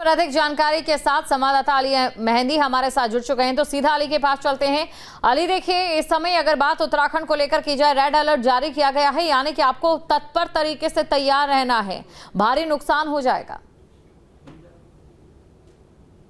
और अधिक जानकारी के साथ संवाददाता अली मेहंदी हमारे साथ जुड़ चुके हैं, तो सीधा अली के पास चलते हैं। अली देखिए, इस समय अगर बात उत्तराखंड को लेकर की जाए, रेड अलर्ट जारी किया गया है, यानी कि आपको तत्पर तरीके से तैयार रहना है, भारी नुकसान हो जाएगा।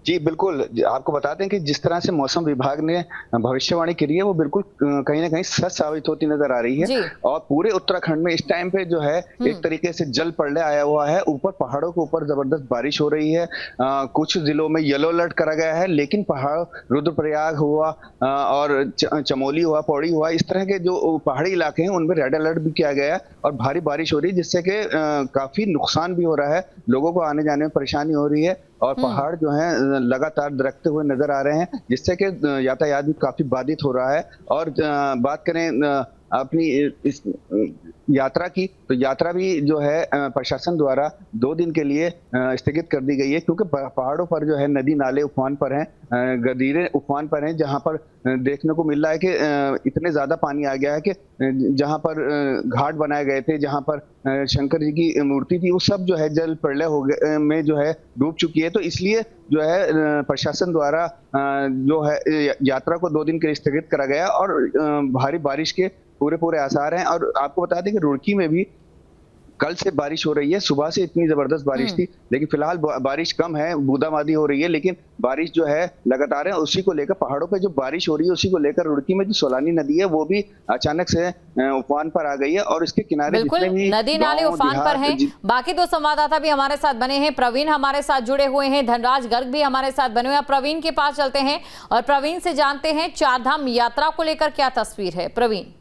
जी बिल्कुल, आपको बता दें कि जिस तरह से मौसम विभाग ने भविष्यवाणी करी है वो बिल्कुल कहीं ना कहीं सच साबित होती नजर आ रही है। और पूरे उत्तराखंड में इस टाइम पे जो है एक तरीके से जल प्रलय आया हुआ है। ऊपर पहाड़ों के ऊपर जबरदस्त बारिश हो रही है। कुछ जिलों में येलो अलर्ट करा गया है, लेकिन पहाड़ रुद्रप्रयाग हुआ और चमोली हुआ, पौड़ी हुआ, इस तरह के जो पहाड़ी इलाके हैं उनमें रेड अलर्ट भी किया गया है और भारी बारिश हो रही है, जिससे कि काफी नुकसान भी हो रहा है, लोगों को आने जाने में परेशानी हो रही है और पहाड़ जो है लगातार दरकते हुए नजर आ रहे हैं, जिससे कि यातायात भी काफी बाधित हो रहा है। और बात करें अपनी इस यात्रा की, तो यात्रा भी जो है प्रशासन द्वारा 2 दिन के लिए स्थगित कर दी गई है, क्योंकि पहाड़ों पर जो है नदी नाले उफान पर हैं, गदीरे उफान पर हैं, जहां पर देखने को मिल रहा है कि इतने ज्यादा पानी आ गया है कि जहां पर घाट बनाए गए थे, जहां पर शंकर जी की मूर्ति थी, वो सब जो है जल प्रलय हो गए में जो है डूब चुकी है। तो इसलिए जो है प्रशासन द्वारा जो है यात्रा को 2 दिन के लिए स्थगित करा गया और भारी बारिश के पूरे आसार हैं। और आपको बता दें कि रुड़की में भी कल से बारिश हो रही है। सुबह से इतनी जबरदस्त बारिश थी, लेकिन फिलहाल बारिश कम है, बूंदाबांदी हो रही है, लेकिन बारिश जो है लगातार है। उसी को लेकर पहाड़ों पे जो बारिश हो रही है, उसी को लेकर रुड़की में जो सोलानी नदी है वो भी अचानक से उफान पर आ गई है और इसके किनारे जितने भी नदी नाले उफान पर हैं। बाकी 2 संवाददाता भी हमारे साथ बने हैं, प्रवीण हमारे साथ जुड़े हुए हैं, धनराज गर्ग भी हमारे साथ बने हुए हैं। प्रवीण के पास चलते हैं और प्रवीण से जानते हैं चारधाम यात्रा को लेकर क्या तस्वीर है। प्रवीण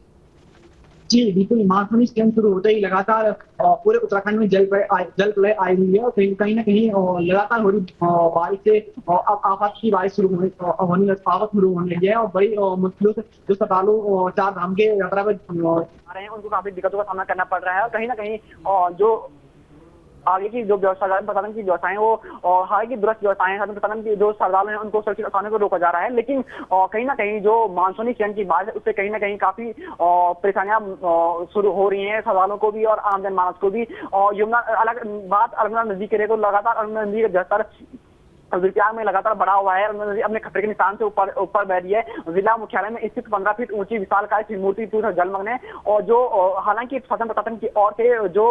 जी बिल्कुल, मानसूनी सीजन शुरू होते ही लगातार पूरे उत्तराखंड में जल प्रलय आई हुई है और कहीं ना कहीं लगातार हो रही बारिश से अब आफत की बारिश शुरू होने लगी है और बड़ी मुश्किलों से जो श्रद्धालु चार धाम के यात्रा पर आ रहे हैं उनको काफी दिक्कतों का सामना करना पड़ रहा है। और कहीं ना कहीं जो आगे की जो प्रशासन की व्यवस्थाएं वो हालांकि दुरुस्त व्यवस्थाएं, प्रशासन की जो श्रद्धालु हैं उनको सुरक्षित स्थानों को रोका जा रहा है, लेकिन कहीं ना कहीं जो मानसूनी सीजन की बारिश है उससे कहीं ना कहीं काफी परेशानियां शुरू हो रही हैं श्रद्धालुओं को भी और आम जनमानस को भी। और यमुना अलग बात अलमना नदी के लिए, तो लगातार अलमना नदी का जलस्तर विद्याग में लगातार बढ़ा हुआ है, अपने खतरे के निशान से ऊपर बह रही है। जिला मुख्यालय में स्थित 15 फीट ऊंची विशालकाय त्रिमूर्ति पूरा जलमग्न है और जो हालांकि प्रशासन की ओर से जो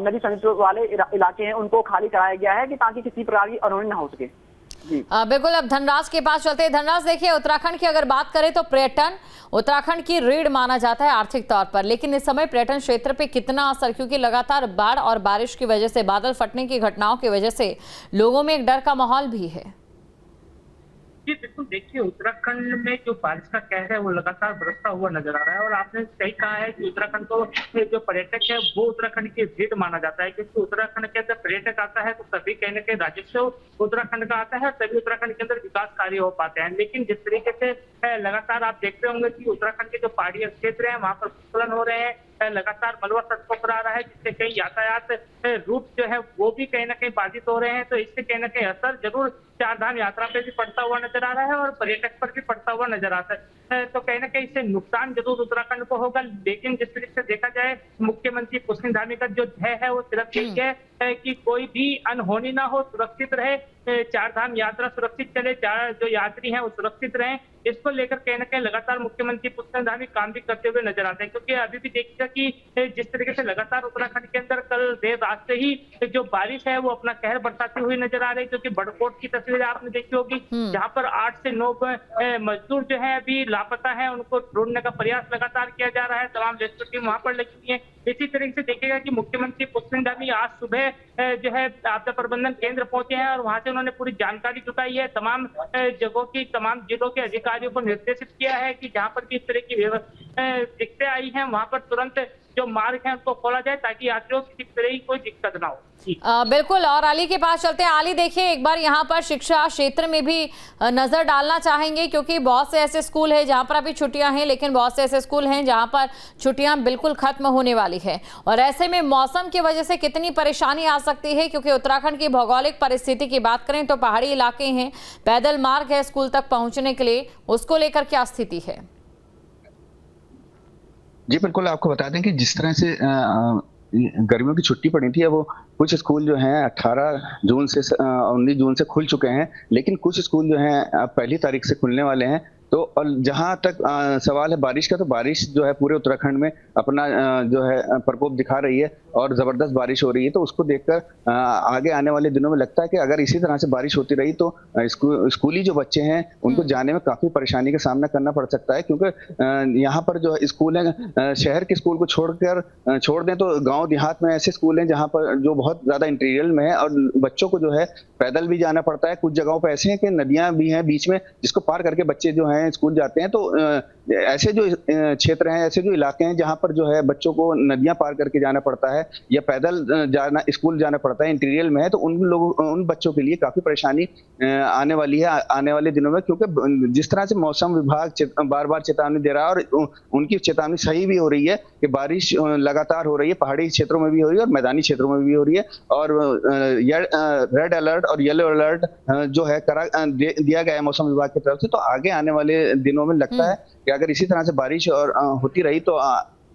नदी संयुक्त वाले इलाके हैं उनको खाली कराया गया है कि ताकि किसी प्रकार की अनहोनी न हो सके। बिल्कुल, अब धनराज के पास चलते हैं। धनराज देखिए, उत्तराखंड की अगर बात करें तो पर्यटन उत्तराखंड की रीढ़ माना जाता है आर्थिक तौर पर, लेकिन इस समय पर्यटन क्षेत्र पे कितना असर, क्योंकि लगातार बाढ़ और बारिश की वजह से, बादल फटने की घटनाओं की वजह से लोगों में एक डर का माहौल भी है। जी बिल्कुल, देखिए उत्तराखंड में जो बारिश का कहर है वो लगातार बरसता हुआ नजर आ रहा है और आपने सही कहा है कि उत्तराखंड को जो पर्यटक है वो उत्तराखंड की रीढ़ माना जाता है, क्योंकि उत्तराखंड के अंदर पर्यटक आता है तो तभी कहीं ना कहीं राजस्व उत्तराखंड का आता है, तभी उत्तराखंड के अंदर विकास कार्य हो पाते हैं। लेकिन जिस तरीके से लगातार आप देखते होंगे कि उत्तराखंड के जो पहाड़ी क्षेत्र है वहां पर भूस्खलन हो रहे हैं, लगातार मलबा सड़कों पर आ रहा है, जिससे कहीं यातायात रूट जो है वो भी कहीं ना कहीं बाधित हो रहे हैं। तो इससे कहीं ना कहीं असर जरूर चारधाम यात्रा पे भी पड़ता हुआ नजर आ रहा है और पर्यटक पर भी पड़ता हुआ नजर आता है। तो कहीं ना कहीं इससे नुकसान जरूर उत्तराखंड को होगा, लेकिन जिस तरीके से देखा जाए मुख्यमंत्री पुष्कर धामी का जो ध्येय है वो सिर्फ यही है कि कोई भी अनहोनी ना हो, सुरक्षित रहे, चारधाम यात्रा सुरक्षित चले, जो यात्री हैं वो सुरक्षित रहें। इसको लेकर कहीं ना कहीं लगातार मुख्यमंत्री पुष्कर धामी काम भी करते हुए नजर आते हैं, क्योंकि अभी भी देखिएगा कि जिस तरीके से लगातार उत्तराखंड के अंदर कल देर रात से ही जो बारिश है वो अपना कहर बरसाती हुई नजर आ रही है। क्योंकि बड़कोट की तस्वीरें आपने देखी होगी, जहां पर 8 से 9 मजदूर जो है अभी लापता है, उनको ढूंढने का प्रयास लगातार किया जा रहा है, तमाम रेस्क्यू टीम वहां पर लगी हुई है। इसी तरीके से देखिएगा कि मुख्यमंत्री पुष्कर धामी आज सुबह जो है आपदा प्रबंधन केंद्र पहुंचे हैं और वहां से उन्होंने पूरी जानकारी जुटाई है, तमाम जगहों की, तमाम जिलों के अधिकारियों को निर्देशित किया है कि जहां पर भी इस तरह की दिक्कतें आई हैं वहां पर तुरंत जो मार्ग है उसको खोला जाए ताकि यात्रियों की किसी तरह की कोई दिक्कत ना हो। बिल्कुल, और अली के पास चलते हैं। अली देखिए, एक बार यहाँ पर शिक्षा क्षेत्र में भी नजर डालना चाहेंगे, क्योंकि बहुत से ऐसे स्कूल हैं जहाँ पर अभी छुट्टियां हैं, लेकिन बहुत से ऐसे स्कूल हैं जहाँ पर छुट्टियां बिल्कुल खत्म होने वाली है और ऐसे में मौसम की वजह से कितनी परेशानी आ सकती है, क्योंकि उत्तराखंड की भौगोलिक परिस्थिति की बात करें तो पहाड़ी इलाके हैं, पैदल मार्ग है स्कूल तक पहुंचने के लिए, उसको लेकर क्या स्थिति है? जी बिल्कुल, आपको बता दें कि जिस तरह से गर्मियों की छुट्टी पड़ी थी। अब वो कुछ स्कूल जो हैं 18 जून से 19 जून से खुल चुके हैं, लेकिन कुछ स्कूल जो हैं अब पहली तारीख से खुलने वाले हैं। तो और जहाँ तक सवाल है बारिश का, तो बारिश जो है पूरे उत्तराखंड में अपना जो है प्रकोप दिखा रही है और जबरदस्त बारिश हो रही है। तो उसको देखकर आगे आने वाले दिनों में लगता है कि अगर इसी तरह से बारिश होती रही तो स्कूली जो बच्चे हैं उनको जाने में काफी परेशानी का सामना करना पड़ सकता है, क्योंकि यहाँ पर जो स्कूल है, शहर के स्कूल को छोड़ दें तो गाँव देहात में ऐसे स्कूल हैं जहाँ पर जो बहुत ज्यादा इंटीरियर में है और बच्चों को जो है पैदल भी जाना पड़ता है। कुछ जगहों पर ऐसे हैं कि नदियां भी हैं बीच में, जिसको पार करके बच्चे जो हैं स्कूल जाते हैं। तो ऐसे जो क्षेत्र हैं, ऐसे जो इलाके हैं जहां पर जो है बच्चों को नदियां पार करके जाना पड़ता है या पैदल जाना स्कूल जाना पड़ता है, इंटीरियर में है, तो उन बच्चों के लिए काफी परेशानी आने वाली है आने वाले दिनों में, क्योंकि जिस तरह से मौसम विभाग बार बार चेतावनी दे रहा है और उनकी चेतावनी सही भी हो रही है कि बारिश लगातार हो रही है, पहाड़ी क्षेत्रों में भी हो रही है और मैदानी क्षेत्रों में भी हो रही है। और रेड अलर्ट और येलो अलर्ट जो है दिया गया है मौसम विभाग की तरफ से। तो आगे आने वाले दिनों में लगता है कि अगर इसी तरह से बारिश और होती रही तो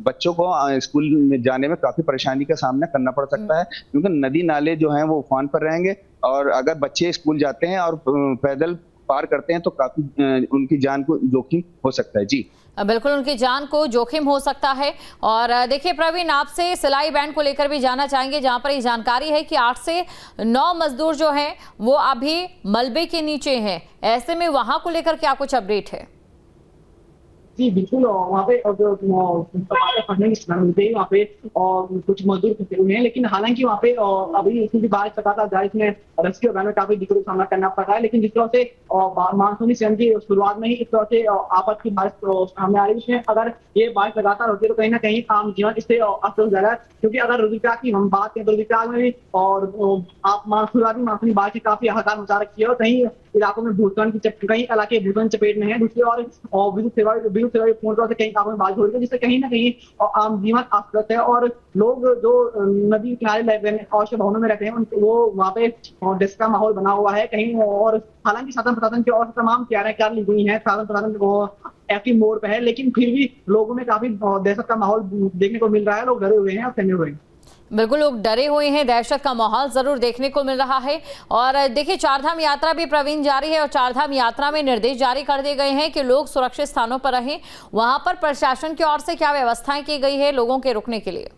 बच्चों को स्कूल में जाने में काफी परेशानी का सामना करना पड़ सकता है, क्योंकि नदी नाले जो हैं वो उफान पर रहेंगे और अगर बच्चे स्कूल जाते हैं और पैदल पार करते हैं तो काफी उनकी जान को जोखिम हो सकता है। जी बिल्कुल, उनकी जान को जोखिम हो सकता है। और देखिए प्रवीण, आपसे सिलाई बैंड को लेकर भी जानना चाहेंगे, जहां पर ये जानकारी है कि 8 से 9 मजदूर जो हैं वो अभी मलबे के नीचे हैं। ऐसे में वहां को लेकर क्या कुछ अपडेट है? जी बिल्कुल, वहाँ पे जो फंडिंग मिलते ही वहाँ पे और कुछ मजदूर फंसे हुए हैं, लेकिन हालांकि वहाँ पे अभी क्योंकि बारिश लगातार जारी में रेस्क्यू अभियान में काफी दिक्कतों का सामना करना पड़ रहा है। लेकिन जिस तरह से मानसूनी सीजन की शुरुआत में ही इस तरह से आफत की बारिश सामने आ रही है, इसमें अगर ये बारिश लगातार होती है तो कहीं ना कहीं आम जीवन इससे अस्त हो जाएगा। क्योंकि अगर रुद्रप्रयाग की हम बात करें तो रुद्रप्रयाग में भी और आप मानसूनी बारिश की काफी हाहाकार मचा रखी है और कहीं इलाकों में भूस्खलन की कई इलाके भूस्खलन चपेट में है। दूसरी ओर विद्युत सेवा पूर्ण तौर से कई इलाकों में बारिश हो रही है, जिससे कहीं ना कहीं आम जीवन अस्त है और लोग जो नदी किनारे आवासीय भवनों में रहते हैं वो वहाँ पे डेस्क का माहौल बना हुआ है कहीं। और हालांकि शासन प्रशासन की और तमाम तैयारियां ली गई हैं, शासन प्रशासन एक्टिव मोड पे है, लेकिन फिर भी लोगों में काफी दहशत का माहौल देखने को मिल रहा है। लोग डरे हुए हैं और सहमे हुए हैं। बिल्कुल, लोग डरे हुए हैं, दहशत का माहौल जरूर देखने को मिल रहा है। और देखिए, चारधाम यात्रा भी प्रवीण जारी है और चारधाम यात्रा में निर्देश जारी कर दिए गए हैं कि लोग सुरक्षित स्थानों पर रहें। वहां पर प्रशासन की ओर से क्या व्यवस्थाएं की गई है लोगों के रुकने के लिए?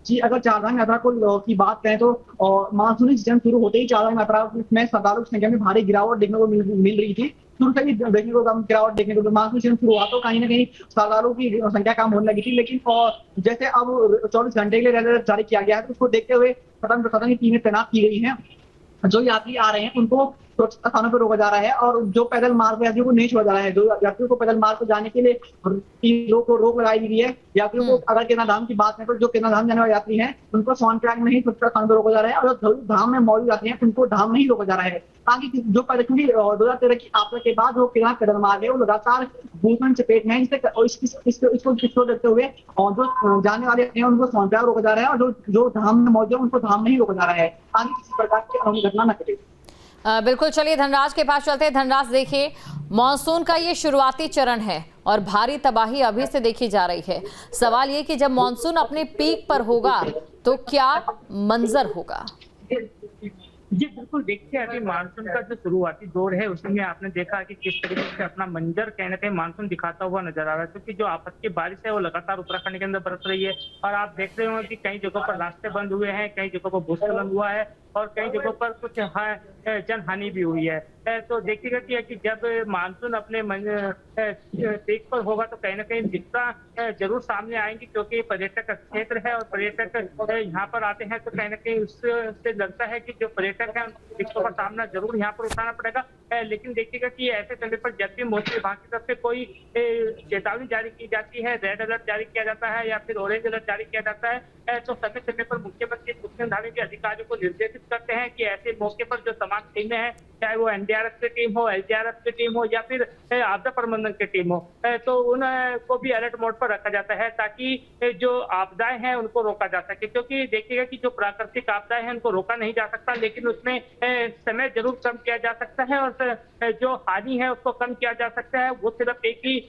जी, अगर चारधाम यात्रा की बात करें तो मानसूनी सीजन शुरू होते ही चारधाम यात्रा में श्रद्धालुओं की संख्या में भारी गिरावट देखने को मिल रही थी। शुरू से ही देखने को गिरावट देखने को मानसून सीजन शुरू हुआ तो कहीं ना कहीं श्रद्धालुओं की संख्या कम होने लगी थी। लेकिन जैसे अब 24 घंटे के लिए रेड अलर्ट जारी किया गया है, तो उसको देखते हुए प्रशासन की टीमें तैनात की गई हैं। जो यात्री आ रहे हैं उनको सुरक्षित स्थानों पर रोका जा रहा है और जो पैदल मार्ग पर यात्रियों को नहीं छोड़ा जा रहा है। जो यात्रियों को पैदल मार्ग पर जाने के लिए रोक लगाई गई है। यात्रियों को अगर केदारधाम की बात करें तो जो केदारधाम जाने वाले यात्री हैं उनको सोनप्रयाग में ही सुरक्षित स्थानों पर रोका जा रहा है और जो धाम में मौजूद यात्री हैं उनको धाम में ही रोका जा रहा है, ताकि जो क्योंकि 2013 की आपदा के बाद जो केदार पैदल मार्ग है वो लगातार भूस्खलन चपेट में है। इसको देखते हुए और जो जाने वाले हैं उनको सोनप्रयाग रोका जा रहा है और जो धाम में मौजूद है उनको धाम में ही रोका जा रहा है, ताकि किसी प्रकार की घटना न घटे। बिल्कुल, चलिए धनराज के पास चलते हैं। धनराज, देखिए मॉनसून का ये शुरुआती चरण है और भारी तबाही अभी से देखी जा रही है। सवाल ये कि जब मॉनसून अपने पीक पर होगा तो क्या मंजर होगा? जी बिल्कुल, देखिए अभी मानसून का जो शुरुआती दौर है उसमें आपने देखा कि किस तरीके से अपना मंजर कहीं ना कहीं मानसून दिखाता हुआ नजर आ रहा है, क्योंकि जो आपस की बारिश है वो लगातार उत्तराखंड के अंदर बरस रही है। और आप देख रहे होंगे कि कई जगहों पर रास्ते बंद हुए हैं, कई जगहों पर भूस्खलन हुआ है और कई जगहों पर कुछ जन हानि भी हुई है। तो देखिएगा कि जब मानसून अपने पीक पर होगा तो कहीं ना कहीं दिक्कतें जरूर सामने आएंगी, क्योंकि पर्यटक क्षेत्र है और पर्यटक यहाँ पर आते हैं तो कहीं ना कहीं उससे लगता है कि जो पर्यटक है दिक्कतों का सामना जरूर यहाँ पर उठाना पड़ेगा। लेकिन देखिएगा कि ऐसे समय पर जब भी मौसम विभाग की तरफ से कोई चेतावनी जारी की जाती है, रेड अलर्ट जारी किया जाता है या फिर ऑरेंज अलर्ट जारी किया जाता है, तो समय समय पर मुख्यमंत्री मुख्यधारी के अधिकारियों को निर्देशित करते हैं कि ऐसे मौके पर जो तमाम टीमें हैं, चाहे वो एनडीआरएफ की टीम हो, एसडीआरएफ की टीम हो या फिर आपदा प्रबंधन की टीम हो, तो उनको भी अलर्ट मोड पर रखा जाता है ताकि जो आपदाएं हैं उनको रोका जा सके। क्योंकि देखिएगा कि जो प्राकृतिक आपदाएं हैं उनको रोका नहीं जा सकता, लेकिन उसमें समय जरूर कम किया जा सकता है और जो हानि है उसको कम किया जा सकता है, वो सिर्फ एक ही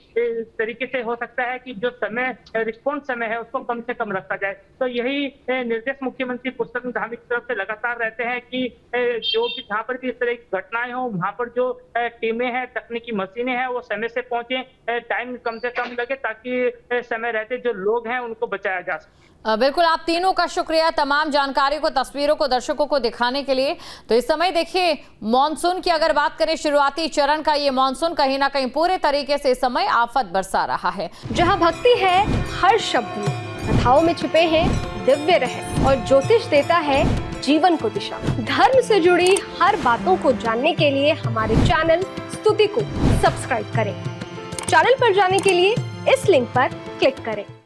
तरीके से हो सकता है कि जो समय रिस्पॉन्स समय है उसको कम से कम रखा जाए। तो यही निर्देश मुख्यमंत्री पुष्कर धामी की तरफ से लगातार रहते हैं कि जो भी जहाँ पर भी इस तरह की घटनाएं हो वहाँ पर जो टीमें हैं, तकनीकी मशीनें हैं, वो समय से पहुंचे, टाइम कम से कम लगे ताकि समय रहते जो लोग हैं उनको बचाया जा सके। बिल्कुल, आप तीनों का शुक्रिया तमाम जानकारी को, तस्वीरों को दर्शकों को दिखाने के लिए। तो इस समय देखिए, मानसून की अगर बात करें, शुरुआती चरण का ये मानसून कहीं ना कहीं पूरे तरीके से इस समय आफत बरसा रहा है। जहां भक्ति है हर शब्द में, कथाओं में छुपे हैं दिव्य रहस्य और ज्योतिष देता है जीवन को दिशा। धर्म से जुड़ी हर बातों को जानने के लिए हमारे चैनल स्तुति को सब्सक्राइब करें। चैनल पर जाने के लिए इस लिंक पर क्लिक करें।